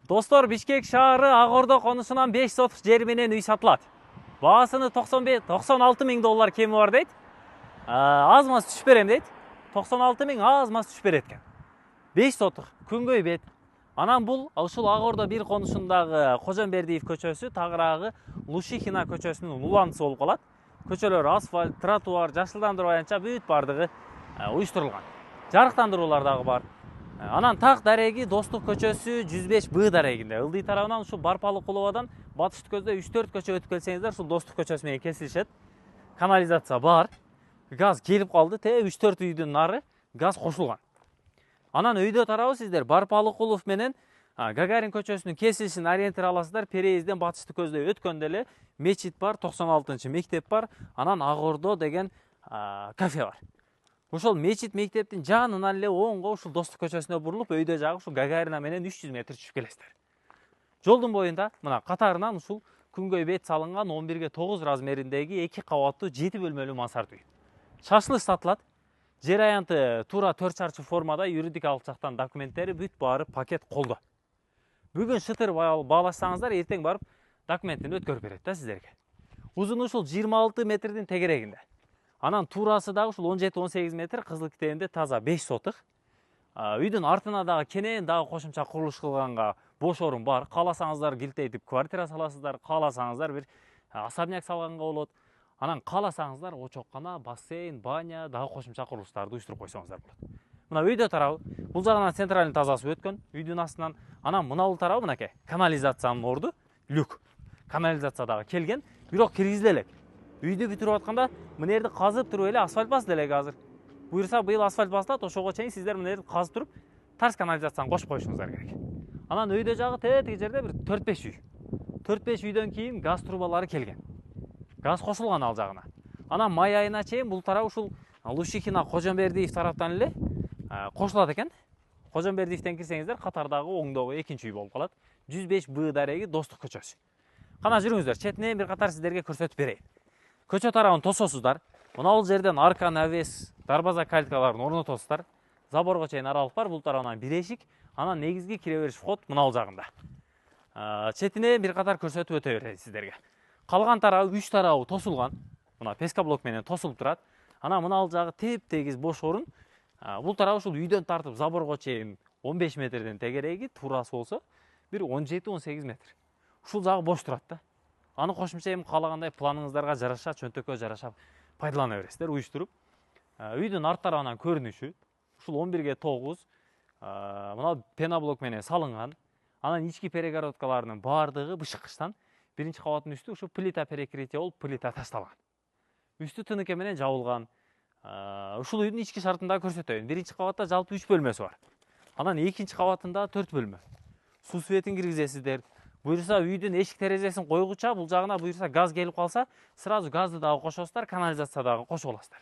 Достор, Бишкек шаары Ак Ордо конусунан 5 сотық жер менен үй сатылат. Баасыны 96 миң доллар кеми бар дейт. Аз маз түшүп берем дейт. 96 миң аз маз түшүп берет экен. 5 сотық күнгөй бет. Анан бул ушул Ак Ордо 1 конусундагы Кожомбердиев көчөсү, тагыраагы Лушихина көчөсүнүн уландысы болуп калат. Көчөлөр асфальт, тротуар, жашылдандыруу аянча бүт бардыгы уюштурулган. Жарыктандыруулар дагы бар. Анан так дареги Достук көчөсү 105Б дарегинде. Ылдый тарабынан ушу Барпалыкуловадан батыш көздө 3-4 көчө өтүп келсеңиздер, ушул Достук көчөсү менен кесилишет. Канализация бар. Газ келип калды, 3-4 үйдүн нары газ кошулган. Анан өйдө тарабы сиздер Барпалыкулов менен Гагарин көчөсүнүн кесилишин ориентир аласыздар. Переезден батышты көздөй өткөндө эле мечит бар, 96 мектеп бар, анан Ак Ордо деген кафе бар. Ошол мечит мектептин жанынан эле оңго ушул Достук көчөсүнө бурулуп, өйдө жагы ушул Гагарина менен 300 метр түшүп келесиздер. Жолдун боюнда мына катарынан ушул күнгөй бет салынган 11/9 размериндеги 2 кабаттуу 7 бөлмөлүү мансард үй. Шашылыш сатылат. Жер аянты туура 4 чарчы формада, юридикалык жактан документтери бүт баары пакет колдо. Бүгүн шытыр баалашсаңыздар, эртең барып документин өткөрүп берет да сиздерге. Узуну ушул 26 метрдин тегерегинде. Анан туурасы дагы ушул 17-18 метр, кызыл китебинде таза 5 сотық. Үйдүн артына дагы кенен дагы кошумча курулуш кылганга бош орун бар. Кааласаңыздар килтейтип квартира саласыздар, кааласаңыздар бир особняк салганга болот. Анан кааласаңыздар очоккана, бассейн, баня, дагы кошумча курулуштарды уюштуруп койсоңуздар болот. Мына өйдө тарабы, бул жагынан центральный тазасы өткөн, үйдүн астынан. Анан мына тарабы мынакей, канализациянын орду, люк. Канализация дагы келген, бирок киргизиле элек. Үйдү бүтүрүп атканда мына жерди казып туруп эле асфальт басты эле азыр. Буюрса быйыл асфальт басылат, ошого чейин сиздер мына жерди казып туруп тарс канализацияны кошуп коюшуңуздар керек. Анан өйдө жагы тетиги жерде бир 4-5 үй. 4-5 үйдөн кийин газ трубалары келген. Газ кошулган ал жагына. Анан май айына чейин бул тарап ушул Лушихина Кожомбердиев тараптан эле кошулат экен. Кожомбердиевден кирсеңиздер катардагы оңдогу экинчи үй болуп калат. 105Б дареги Достук көчөсү. Кана жүрүңүздөр, четинен бир катар сиздерге көрсөтүп берейин. Көчө тарабын тососуздар. Мына бул жерден арка, навес, дарбаза калиткаларын орнотосуздар. Заборго чейин аралык бар, бул тарабынан бир эшик, анан негизги кире бериш вход мына бул жагында. Четинен бир катар көрсөтүп өтө берейин сиздерге. Калган тарабы 3 тарабы тосулган. Мына пескаблок менен тосулуп турат. Анан мына бул жагы теп-тегиз бош орун. Бул тарабы ушул үйдөн тартып заборго чейин 15 метрден тегереги, туурасы болсо бир 17-18 метр. Ушул жагы бош турат да. Аны кошумча эми каалагандай планыңыздарга жараша, чөнтөккө жараша пайдалана бересиздер, уюштуруп. Үйдүн арт тарабынан көрүнүшү ушул 11/9 мына пеноблок менен салынган. Анан ички перегородкаларынын баардыгы бышыккычтан. Биринчи кабаттын үстү ушу плита перекрытие болуп, плита ташталган. Үстү тыныке менен жабылган. Ушул үйдүн ички шартын да көрсөтөйүн. Биринчи кабатта жалпы 3 бөлмөсү бар. Анан экинчи кабатында 4 бөлмө. Суу светин киргизесиздер. Буюрса үйдүн эшик терезесин койгуча, бул жагына буюрса газ келип калса, сразу газды дагы кошосуздар, канализация дагы кошуп аласыздар.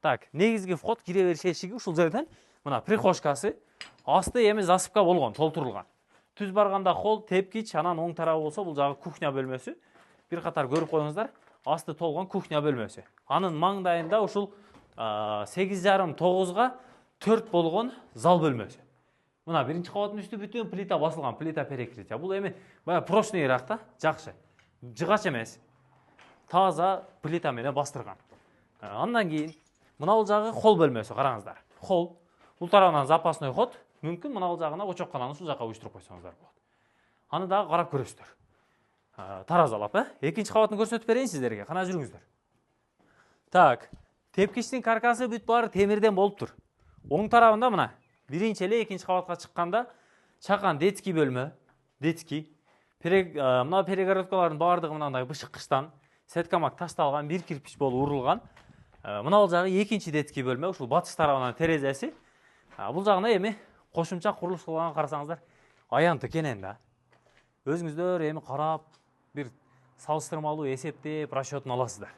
Так, негизги вход, кире бериш эшиги ушул жерден. Мына прихожкасы, асты эми засыпка болгон, толтурулган. Түз барганда холл, тепкич, анан оң тарабы болсо бул жагы кухня бөлмөсү. Бир катар көрүп коюңуздар, асты толгон кухня бөлмөсү. Анын маңдайында ушул 8,5-9га 4 болгон зал бөлмөсү. Мына биринчи кабаттын үстү бүтүн плита басылган, плита перекрытие. Бул эми бая прошныйраак да, жакшы. Жыгач эмес. Таза плита менен бастырган. Андан кийин мына бул жагы холл бөлмөсү, караңыздар. Холл. Бул тарабынан запасной ход, мүмкүн мына бул жагына очоккананы ушул жакка уюштуруп койсоңуздар болот. Аны дагы карап көрөсүздөр. Таразалап, экинчи кабатын көрсөтүп берейин сиздерге. Кана жүрүңүздөр. Так, тепкичтин каркасы бүт баары темирден болуп тур. Оң тарабында мына биринчи эле экинчи кабатка чыкканда чакан детский бөлмө, детский. Мына перегородкалардын баардыгы мындай бышыккычтан, сеткамак ташталган, бир кирпич болуп урулган. Мына бул жагы экинчи детский бөлмө, ушул батыш тарабынан терезеси. Бул жагына эми кошумча курулуш кылганын карасаңыздар, аянты кенен да. Өзүңүздөр эми карап, бир салыштырмалуу эсептеп, расчетун аласыздар.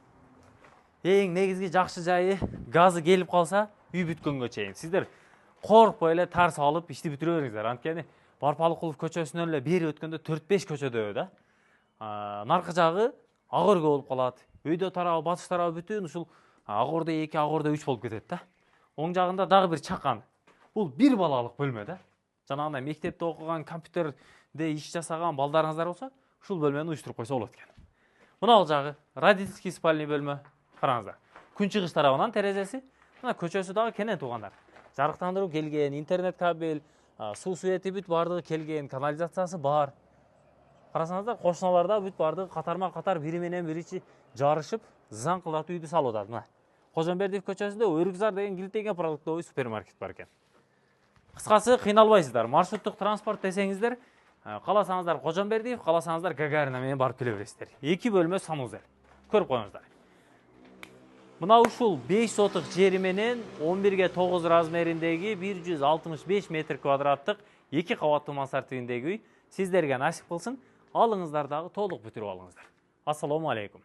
Эң негизги жакшы жайы, газы келип калса, үй бүткөнгө чейин сиздер коркпой эле тарс алып ишти бүтүрө бериңиздер. Анткени Барпалыкулов көчөсүнөн эле бери өткөндө 4-5 көчөдө да. Наркы жагы Ак Ордо болуп калат. Өйдө тарабы, батыш тарабы бүтүн ушул Ак Ордо 2, Ак Ордо 3 болуп кетет да. Оң жагында дагы бир чакан. Бул бир балалык бөлмө да. Жанагындай мектепте окуган, компьютер иш жасаган балдарыңыздар болсо, ушул бөлмөнү уюштуруп койсо болот экен. Мына ал жагы родительский спальный бөлмө. Караңыздар. Күнчыгыш тарабынан терезеси, мына көчөсү дагы кенен туугандар. Жарыктандыруу келген, интернет кабель, суу свети бүт бардыгы келген, канализациясы бар. Карасаңыздар, кошуналарда бүт бардыгы катарма-катар бири менен биричи жарышып, заңкылдатып үйдү салып атат. Мына Кожомбердиев көчөсүндө Өрүкзар деген килтеген продуктовый супермаркет бар экен. Кыскасы, кыйналбайсыздар. Маршруттук транспорт десеңиздер, кааласаңыздар Кожомбердиев, кааласаңыздар Гагарина менен барып келе бересиздер. 2 бөлмө санузел. Көрүп коюңуздар. Мына ушул 5 сотық жери менен 11/9 размериндеги 165 метр квадраттык 2 кабаттуу мансардтуу үйүндөгү үй сиздерге насип кылсын. Алыңыздар дагы толук бүтүрүп алыңыздар. Ассаламу алейкум.